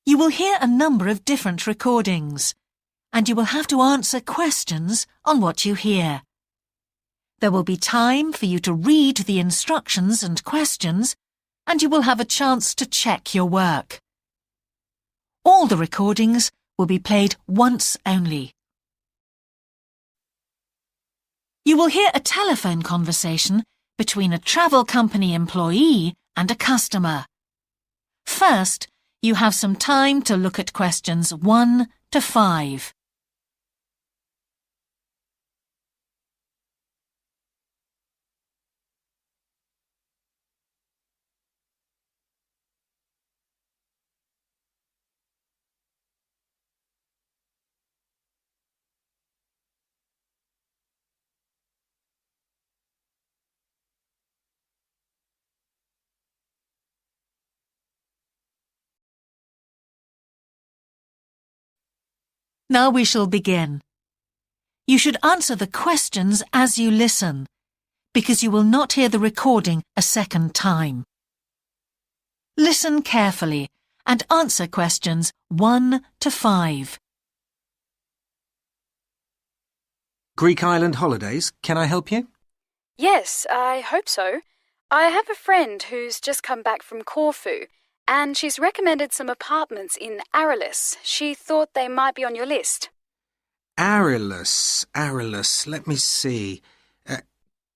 You will hear a number of different recordings, and you will have to answer questions on what you hear. There will be time for you to read the instructions and questions, and you will have a chance to check your work. All the recordings will be played once only. You will hear a telephone conversation between a travel company employee and a customer. First, you have some time to look at questions 1 to 5. Now we shall begin. You should answer the questions as you listen, because you will not hear the recording a second time. Listen carefully and answer questions 1 to 5. Greek island holidays, can I help you? Yes, I hope so. I have a friend who's just come back from Corfu, and she's recommended some apartments in Arelis. She thought they might be on your list. Arelis, let me see.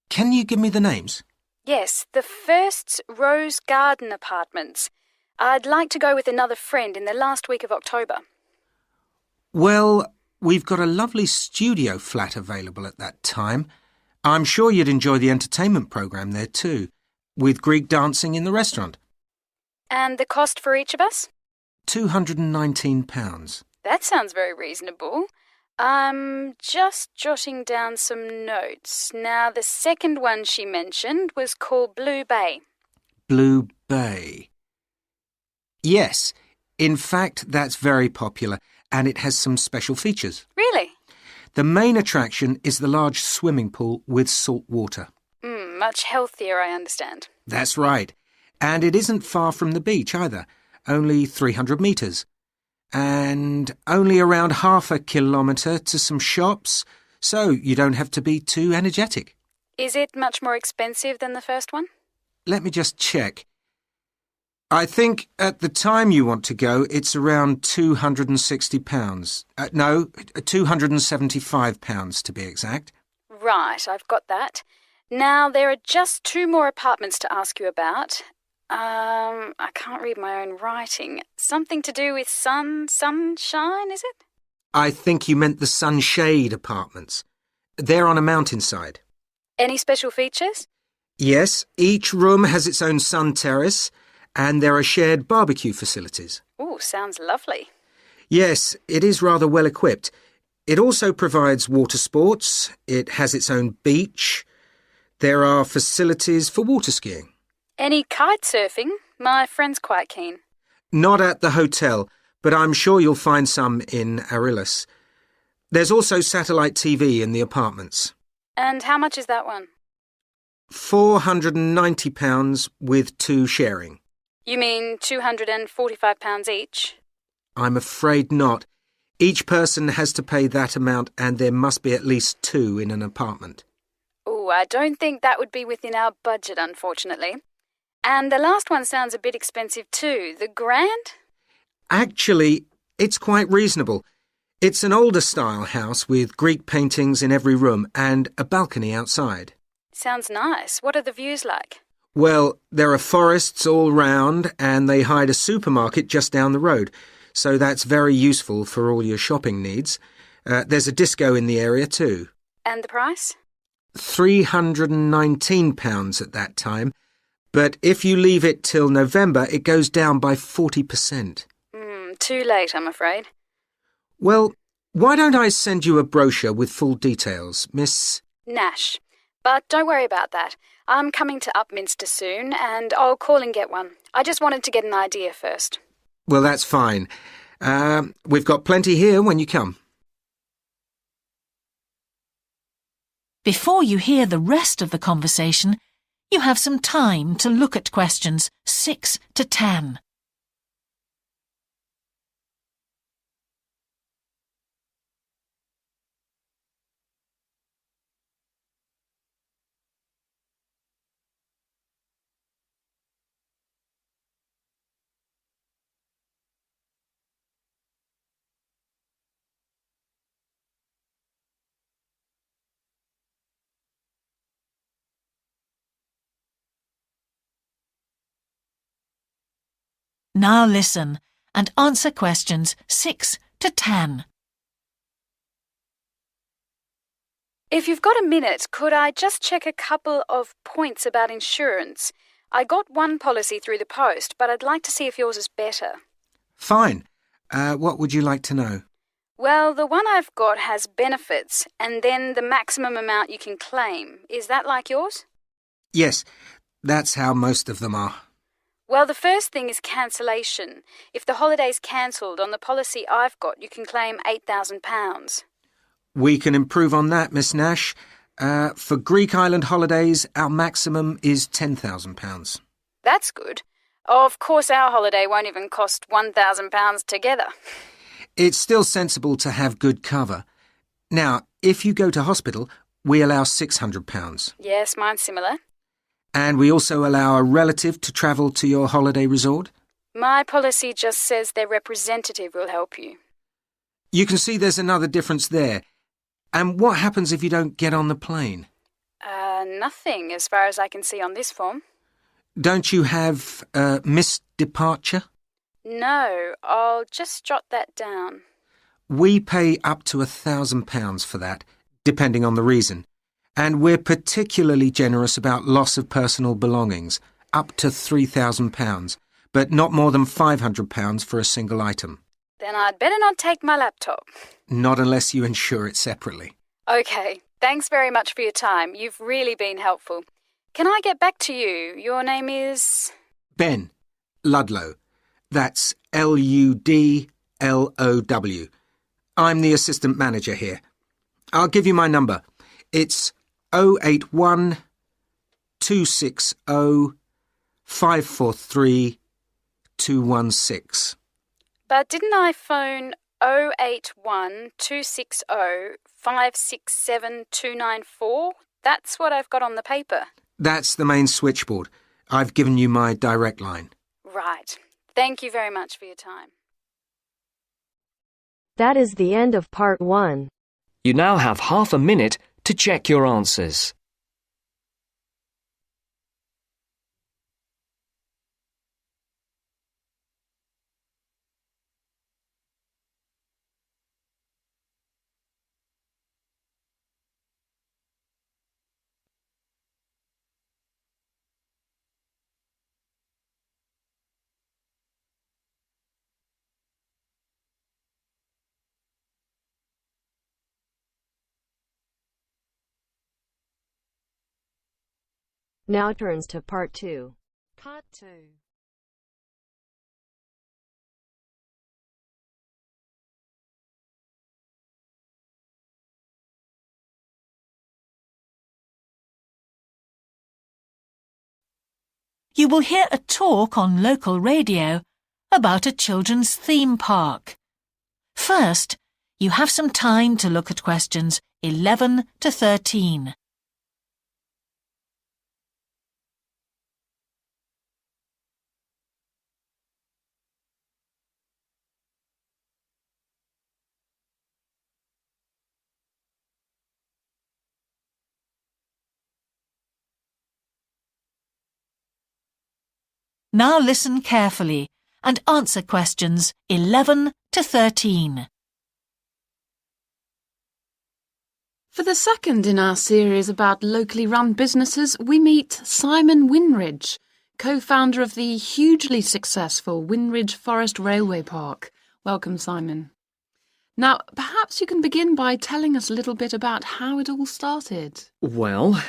Can you give me the names? Yes, the first's Rose Garden Apartments. I'd like to go with another friend in the last week of October. Well, we've got a lovely studio flat available at that time. I'm sure you'd enjoy the entertainment programme there too, with Greek dancing in the restaurant. And the cost for each of us? £219. That sounds very reasonable. I'm just jotting down some notes. Now, the second one she mentioned was called Blue Bay. Blue Bay. Yes, in fact, that's very popular, and it has some special features. Really? The main attraction is the large swimming pool with salt water. Much healthier, I understand. That's right. And it isn't far from the beach either, only 300 metres. And only around half a kilometre to some shops, so you don't have to be too energetic. Is it much more expensive than the first one? Let me just check. I think at the time you want to go, it's around £260. No, £275 to be exact. Right, I've got that. Now, there are just 2 more apartments to ask you about. I can't read my own writing. Something to do with sunshine, is it? I think you meant the Sunshade Apartments. They're on a mountainside. Any special features? Yes, each room has its own sun terrace, and there are shared barbecue facilities. Ooh, sounds lovely. Yes, it is rather well equipped. It also provides water sports. It has its own beach. There are facilities for water skiing. Any kite surfing? My friend's quite keen. Not at the hotel, but I'm sure you'll find some in Arelis. There's also satellite TV in the apartments. And how much is that one? £490 with 2 sharing. You mean £245 each? I'm afraid not. Each person has to pay that amount, and there must be at least 2 in an apartment. Ooh, I don't think that would be within our budget, unfortunately. And the last one sounds a bit expensive too. The Grand? Actually, it's quite reasonable. It's an older style house with Greek paintings in every room and a balcony outside. Sounds nice. What are the views like? Well, there are forests all round, and they hide a supermarket just down the road, so that's very useful for all your shopping needs. There's a disco in the area too. And the price? £319 at that time, but if you leave it till November, it goes down by 40%. Too late, I'm afraid. Well, why don't I send you a brochure with full details, Miss... Nash. But don't worry about that. I'm coming to Upminster soon, and I'll call and get one. I just wanted to get an idea first. Well, that's fine. We've got plenty here when you come. Before you hear the rest of the conversation, you have some time to look at questions 6 to 10. Now listen and answer questions 6 to 10. If you've got a minute, could I just check a couple of points about insurance? I got one policy through the post, but I'd like to see if yours is better. Fine. What would you like to know? Well, the one I've got has benefits and then the maximum amount you can claim. Is that like yours? Yes, that's how most of them are. Well, the first thing is cancellation. If the holiday's cancelled on the policy I've got, you can claim £8,000. We can improve on that, Miss Nash. For Greek island holidays, our maximum is £10,000. That's good. Of course, our holiday won't even cost £1,000 together. It's still sensible to have good cover. Now, if you go to hospital, we allow £600. Yes, mine's similar. And we also allow a relative to travel to your holiday resort. My policy just says their representative will help you. You can see there's another difference there. And what happens if you don't get on the plane? Nothing, as far as I can see on this form. Don't you have missed departure? No, I'll just jot that down. We pay up to £1,000 for that, depending on the reason. And we're particularly generous about loss of personal belongings, up to £3,000, but not more than £500 for a single item. Then I'd better not take my laptop. Not unless you insure it separately. OK, thanks very much for your time. You've really been helpful. Can I get back to you? Your name is... Ben Ludlow. That's Ludlow. I'm the assistant manager here. I'll give you my number. It's 081 260 543 216. But didn't I phone 081 260 567 294? That's what I've got on the paper. That's the main switchboard. I've given you my direct line. Right. Thank you very much for your time. That is the end of part 1. You now have half a minute to check your answers. Now turns to part 2. Part 2. You will hear a talk on local radio about a children's theme park. First, you have some time to look at questions 11 to 13. Now listen carefully and answer questions 11 to 13. For the second in our series about locally run businesses, we meet Simon Winridge, co-founder of the hugely successful Winridge Forest Railway Park. Welcome, Simon. Now, perhaps you can begin by telling us a little bit about how it all started. Well,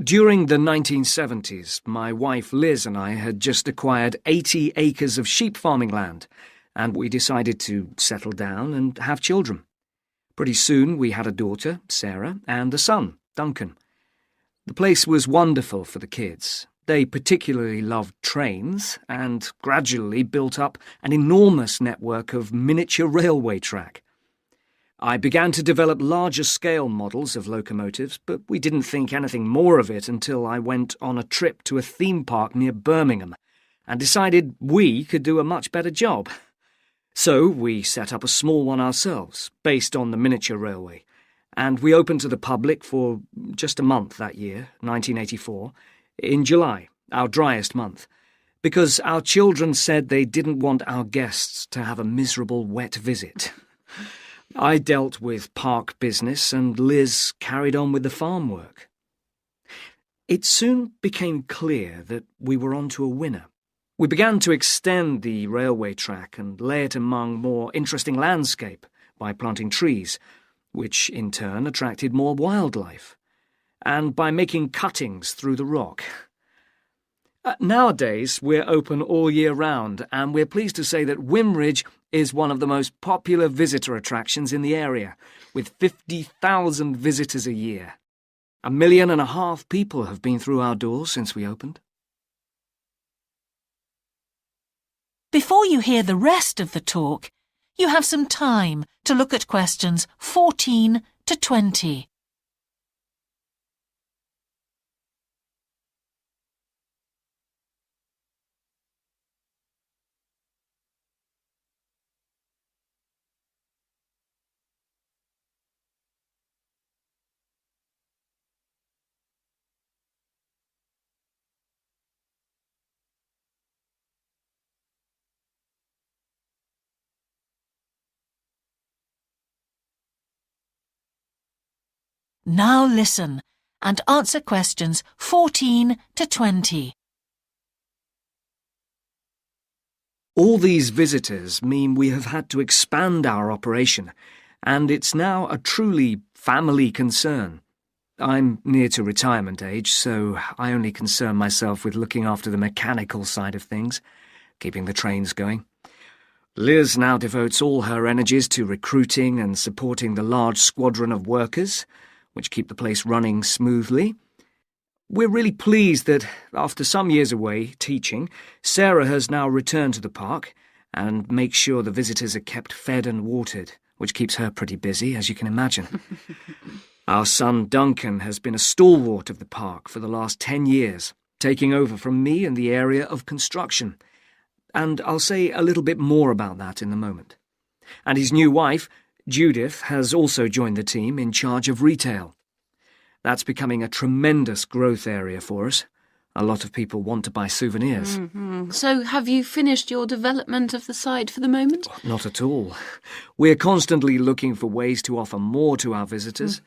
during the 1970s, my wife Liz and I had just acquired 80 acres of sheep farming land, and we decided to settle down and have children. Pretty soon we had a daughter, Sarah, and a son, Duncan. The place was wonderful for the kids. They particularly loved trains and gradually built up an enormous network of miniature railway track. I began to develop larger-scale models of locomotives, but we didn't think anything more of it until I went on a trip to a theme park near Birmingham and decided we could do a much better job. So we set up a small one ourselves, based on the miniature railway, and we opened to the public for just a month that year, 1984, in July, our driest month. because our children said they didn't want our guests to have a miserable wet visit. I dealt with park business and Liz carried on with the farm work. It soon became clear that we were onto a winner. We began to extend the railway track and lay it among more interesting landscape by planting trees, which in turn attracted more wildlife, and by making cuttings through the rock. Nowadays, we're open all year round, and we're pleased to say that Wimridge is one of the most popular visitor attractions in the area, with 50,000 visitors a year. 1.5 million people have been through our doors since we opened. Before you hear the rest of the talk, you have some time to look at questions 14 to 20. Now listen and answer questions 14 to 20. All these visitors mean we have had to expand our operation, and it's now a truly family concern. I'm near to retirement age, so I only concern myself with looking after the mechanical side of things, keeping the trains going. Liz now devotes all her energies to recruiting and supporting the large squadron of workers, which keep the place running smoothly. We're really pleased that, after some years away teaching, Sarah has now returned to the park and makes sure the visitors are kept fed and watered, which keeps her pretty busy, as you can imagine. Our son Duncan has been a stalwart of the park for the last 10 years, taking over from me in the area of construction. And I'll say a little bit more about that in a moment. And his new wife, Judith, has also joined the team in charge of retail. That's becoming a tremendous growth area for us. A lot of people want to buy souvenirs. So have you finished your development of the site for the moment? Not at all. We're constantly looking for ways to offer more to our visitors.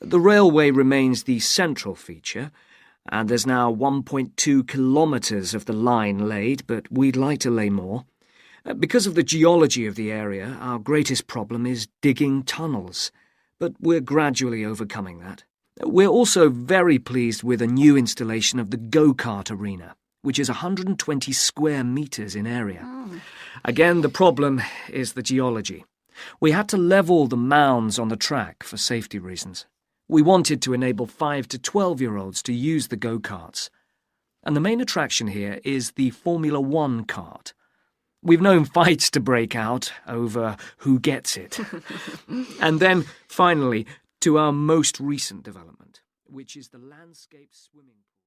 The railway remains the central feature, and there's now 1.2 kilometres of the line laid, but we'd like to lay more. Because of the geology of the area, our greatest problem is digging tunnels, but we're gradually overcoming that. We're also very pleased with a new installation of the go-kart arena, which is 120 square metres in area. Again, the problem is the geology. We had to level the mounds on the track for safety reasons. We wanted to enable 5 to 12-year-olds to use the go-karts. And the main attraction here is the Formula One kart. We've known fights to break out over who gets it. And then, finally, to our most recent development, which is the landscape swimming pool.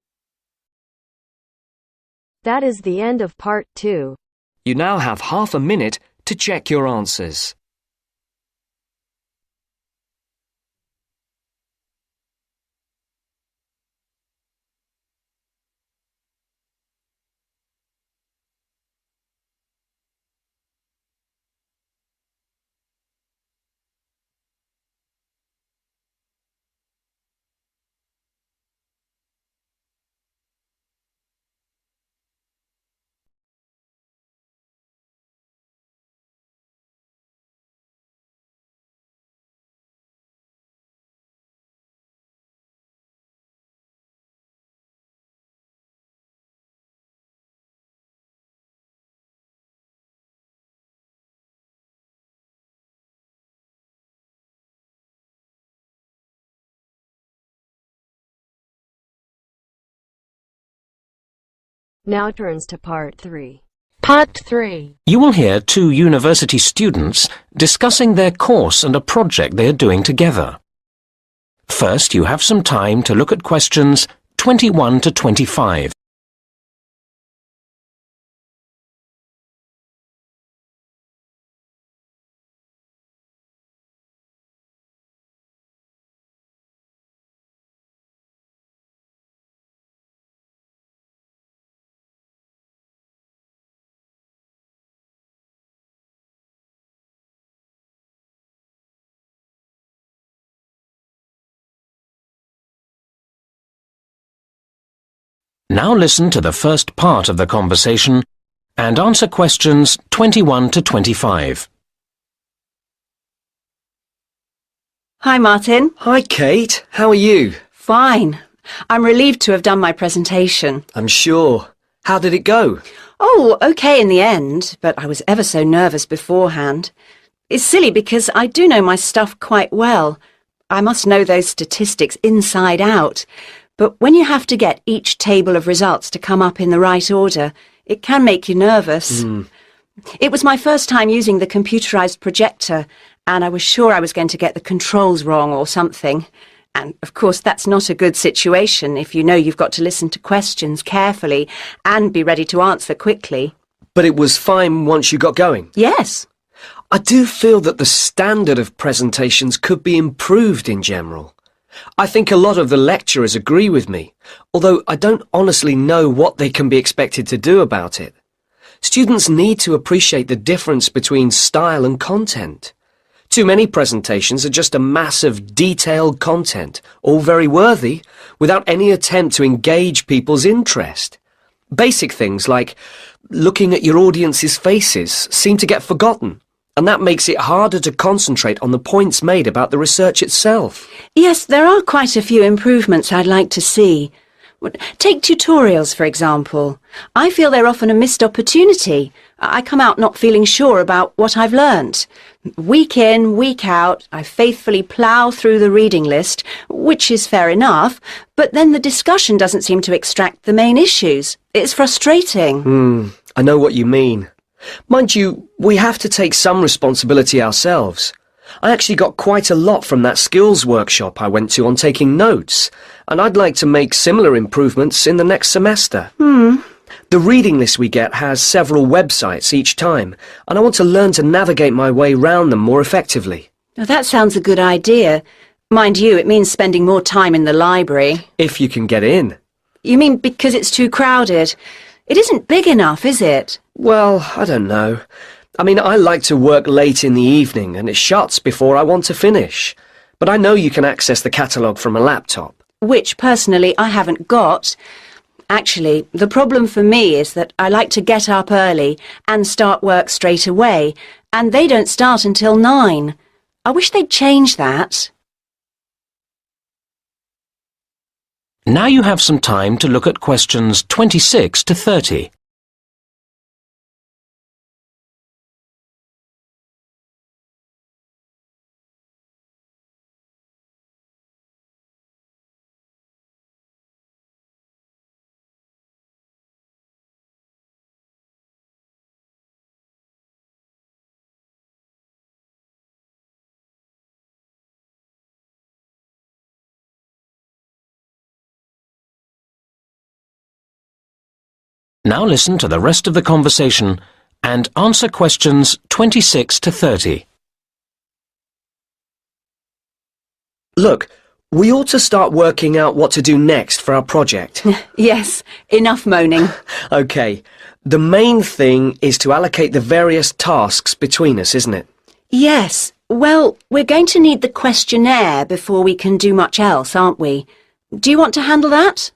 That is the end of part 2. You now have half a minute to check your answers. Now turns to part 3. Part 3. You will hear 2 university students discussing their course and a project they are doing together. First, you have some time to look at questions 21 to 25. Now listen to the first part of the conversation and answer questions 21 to 25. Hi, Martin. Hi, Kate. How are you? Fine. I'm relieved to have done my presentation. I'm sure. How did it go? Oh, okay in the end, but I was ever so nervous beforehand. It's silly because I do know my stuff quite well. I must know those statistics inside out. But when you have to get each table of results to come up in the right order, it can make you nervous. It was my first time using the computerized projector, and I was sure I was going to get the controls wrong or something. And, of course, that's not a good situation if you know you've got to listen to questions carefully and be ready to answer quickly. But it was fine once you got going. Yes. I do feel that the standard of presentations could be improved in general. I think a lot of the lecturers agree with me, although I don't honestly know what they can be expected to do about it. Students need to appreciate the difference between style and content. Too many presentations are just a mass of detailed content, all very worthy, without any attempt to engage people's interest. Basic things like looking at your audience's faces seem to get forgotten, and that makes it harder to concentrate on the points made about the research itself. Yes, there are quite a few improvements I'd like to see. Take tutorials, for example. I feel they're often a missed opportunity. I come out not feeling sure about what I've learnt. Week in, week out, I faithfully plough through the reading list, which is fair enough, but then the discussion doesn't seem to extract the main issues. It's frustrating. I know what you mean. Mind you, we have to take some responsibility ourselves. I actually got quite a lot from that skills workshop I went to on taking notes, and I'd like to make similar improvements in the next semester. The reading list we get has several websites each time, and I want to learn to navigate my way round them more effectively. Now, that sounds a good idea. Mind you, it means spending more time in the library. If you can get in. You mean because it's too crowded? It isn't big enough, is it? Well, I don't know. I mean, I like to work late in the evening, and it shuts before I want to finish. But I know you can access the catalogue from a laptop. Which, personally, I haven't got. Actually, the problem for me is that I like to get up early and start work straight away, and they don't start until 9. I wish they'd change that. Now you have some time to look at questions 26 to 30. Now listen to the rest of the conversation and answer questions 26 to 30. Look, we ought to start working out what to do next for our project. Yes, enough moaning. OK, the main thing is to allocate the various tasks between us, isn't it? Yes, well, we're going to need the questionnaire before we can do much else, aren't we? Do you want to handle that?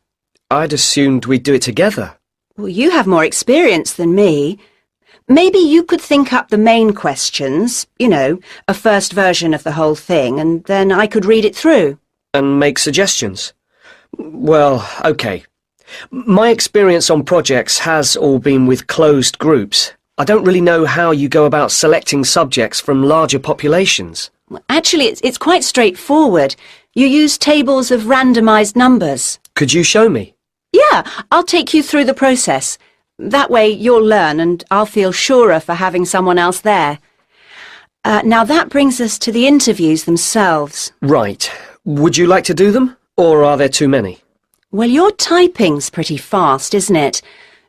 I'd assumed we'd do it together. Well, you have more experience than me. Maybe you could think up the main questions, you know, a first version of the whole thing, and then I could read it through. And make suggestions? Well, OK. My experience on projects has all been with closed groups. I don't really know how you go about selecting subjects from larger populations. Actually, it's quite straightforward. You use tables of randomised numbers. Could you show me? Yeah, I'll take you through the process. That way you'll learn and I'll feel surer for having someone else there. Now that brings us to the interviews themselves. Right. Would you like to do them? Or are there too many? Well, your typing's pretty fast, isn't it?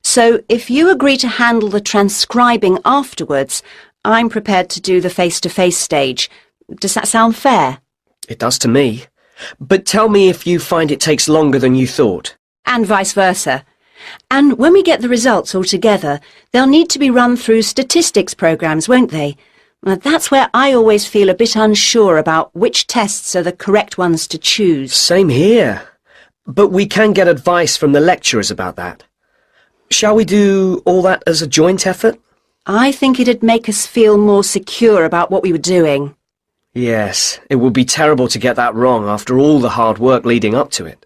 So if you agree to handle the transcribing afterwards, I'm prepared to do the face-to-face stage. Does that sound fair? It does to me. But tell me if you find it takes longer than you thought. And vice versa. And when we get the results all together, they'll need to be run through statistics programs, won't they? Well, that's where I always feel a bit unsure about which tests are the correct ones to choose. Same here. But we can get advice from the lecturers about that. Shall we do all that as a joint effort? I think it'd make us feel more secure about what we were doing. Yes, it would be terrible to get that wrong after all the hard work leading up to it.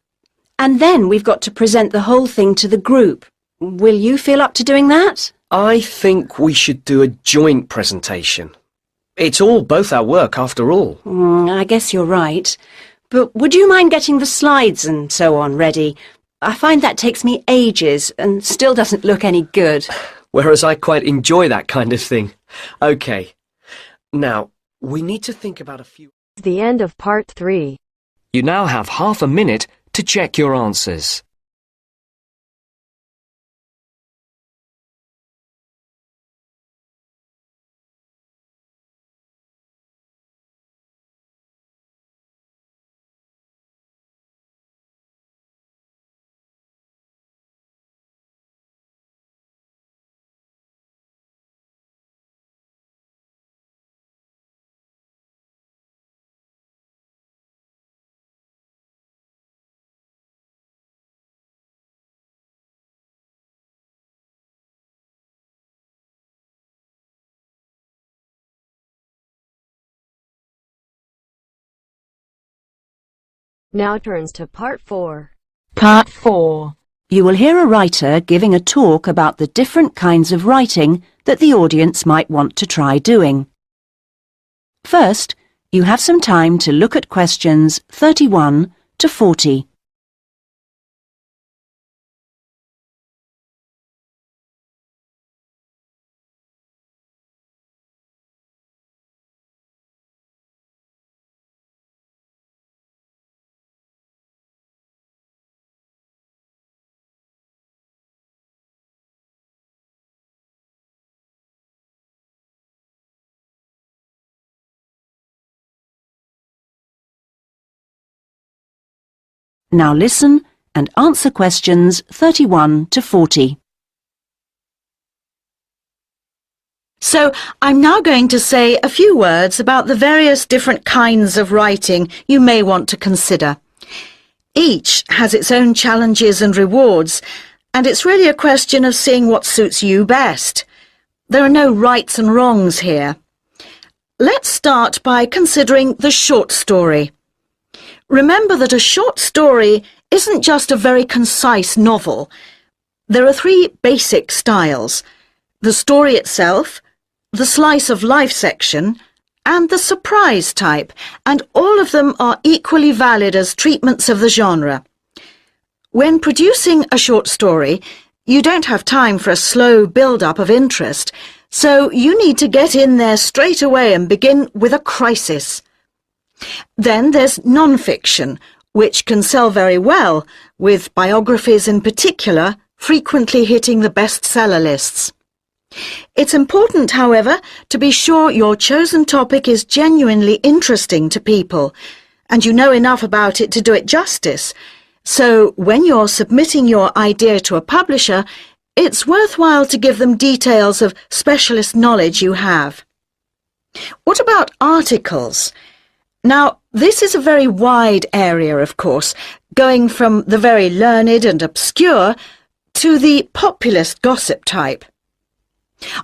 And then we've got to present the whole thing to the group. Will you feel up to doing that? I think we should do a joint presentation. It's all both our work after all. I guess you're right. But would you mind getting the slides and so on ready? I find that takes me ages and still doesn't look any good. Whereas I quite enjoy that kind of thing. OK. Now, we need to think about a few... The end of part 3. You now have half a minute to check your answers. Now turns to part 4. Part 4. You will hear a writer giving a talk about the different kinds of writing that the audience might want to try doing. First, you have some time to look at questions 31 to 40. Now listen and answer questions 31 to 40. So, I'm now going to say a few words about the various different kinds of writing you may want to consider. Each has its own challenges and rewards, and it's really a question of seeing what suits you best. There are no rights and wrongs here. Let's start by considering the short story. Remember that a short story isn't just a very concise novel. There are 3 basic styles: the story itself, the slice of life section, and the surprise type, and all of them are equally valid as treatments of the genre. When producing a short story, you don't have time for a slow build-up of interest, so you need to get in there straight away and begin with a crisis. Then there's non-fiction, which can sell very well, with biographies in particular frequently hitting the bestseller lists. It's important, however, to be sure your chosen topic is genuinely interesting to people, and you know enough about it to do it justice. So when you're submitting your idea to a publisher, it's worthwhile to give them details of specialist knowledge you have. What about articles? Now, this is a very wide area, of course, going from the very learned and obscure to the populist gossip type.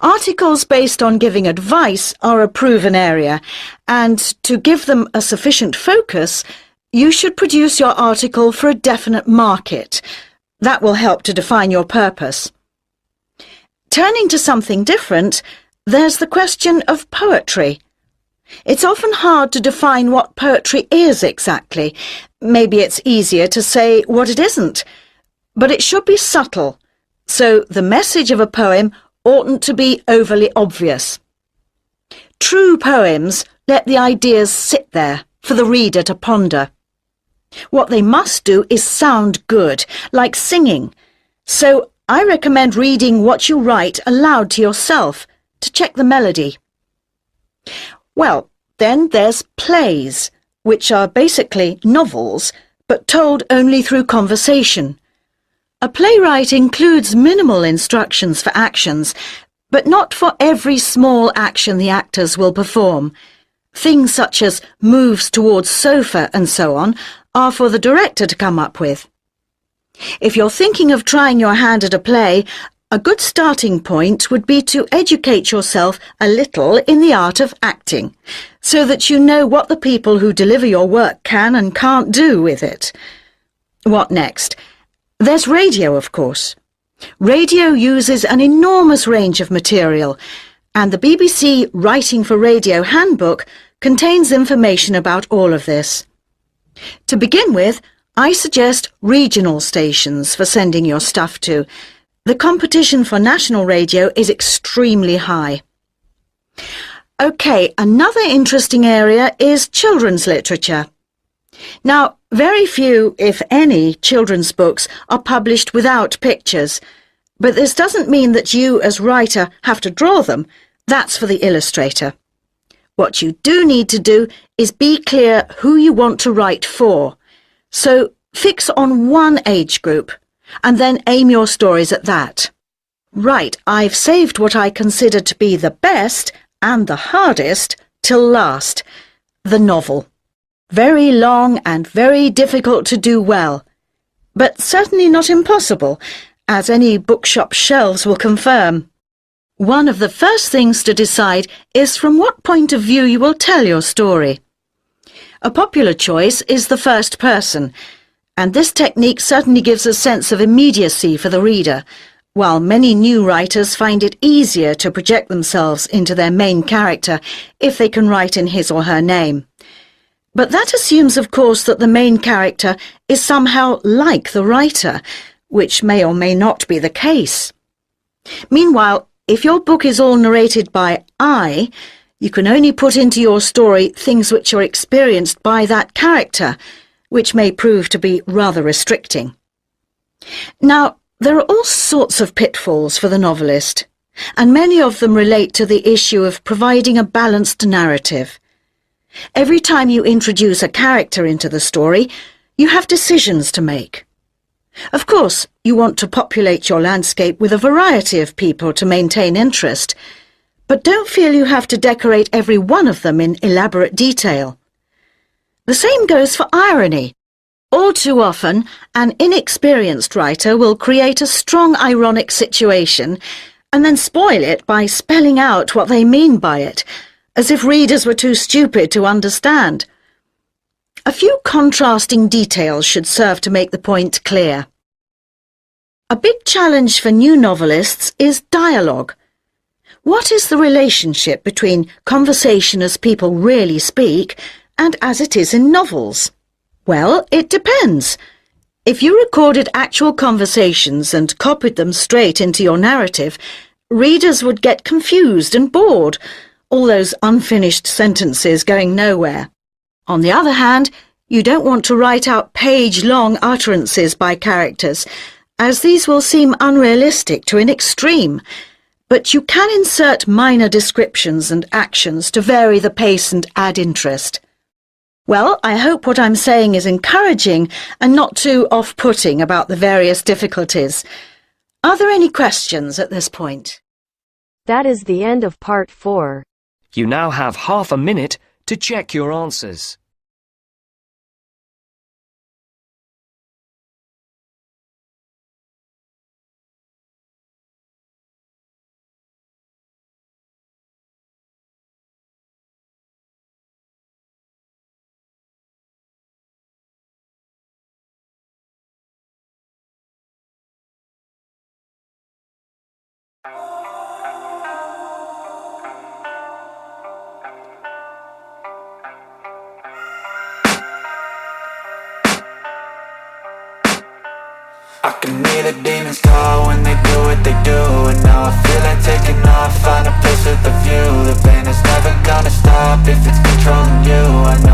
Articles based on giving advice are a proven area, and to give them a sufficient focus, you should produce your article for a definite market. That will help to define your purpose. Turning to something different, there's the question of poetry. It's often hard to define what poetry is exactly. Maybe it's easier to say what it isn't. But it should be subtle, so the message of a poem oughtn't to be overly obvious. True poems let the ideas sit there for the reader to ponder. What they must do is sound good, like singing. So I recommend reading what you write aloud to yourself to check the melody. Well, then there's plays, which are basically novels, but told only through conversation. A playwright includes minimal instructions for actions, but not for every small action the actors will perform. Things such as moves towards sofa and so on are for the director to come up with. If you're thinking of trying your hand at a play, a good starting point would be to educate yourself a little in the art of acting, so that you know what the people who deliver your work can and can't do with it. What next? There's radio, of course. Radio uses an enormous range of material, and the BBC Writing for Radio Handbook contains information about all of this. To begin with, I suggest regional stations for sending your stuff to. The competition for national radio is extremely high. OK, another interesting area is children's literature. Now, very few, if any, children's books are published without pictures, but this doesn't mean that you, as writer, have to draw them. That's for the illustrator. What you do need to do is be clear who you want to write for. So fix on one age group, and then aim your stories at that. Right, I've saved what I consider to be the best and the hardest till last, the novel. Very long and very difficult to do well, but certainly not impossible, as any bookshop shelves will confirm. One of the first things to decide is from what point of view you will tell your story. A popular choice is the first person, and this technique certainly gives a sense of immediacy for the reader, while many new writers find it easier to project themselves into their main character if they can write in his or her name. But that assumes, of course, that the main character is somehow like the writer, which may or may not be the case. Meanwhile, if your book is all narrated by I, you can only put into your story things which are experienced by that character, which may prove to be rather restricting. Now, there are all sorts of pitfalls for the novelist, and many of them relate to the issue of providing a balanced narrative. Every time you introduce a character into the story, you have decisions to make. Of course, you want to populate your landscape with a variety of people to maintain interest, but don't feel you have to decorate every one of them in elaborate detail. The same goes for irony. All too often, an inexperienced writer will create a strong ironic situation and then spoil it by spelling out what they mean by it, as if readers were too stupid to understand. A few contrasting details should serve to make the point clear. A big challenge for new novelists is dialogue. What is the relationship between conversation as people really speak and as it is in novels? Well, it depends. If you recorded actual conversations and copied them straight into your narrative, readers would get confused and bored, all those unfinished sentences going nowhere. On the other hand, you don't want to write out page-long utterances by characters, as these will seem unrealistic to an extreme, but you can insert minor descriptions and actions to vary the pace and add interest. Well, I hope what I'm saying is encouraging and not too off-putting about the various difficulties. Are there any questions at this point? That is the end of part 4. You now have half a minute to check your answers. I can hear the demons call when they do what they do, and now I feel like taking off, find a place with a view. The pain is never gonna stop if it's controlling you. I know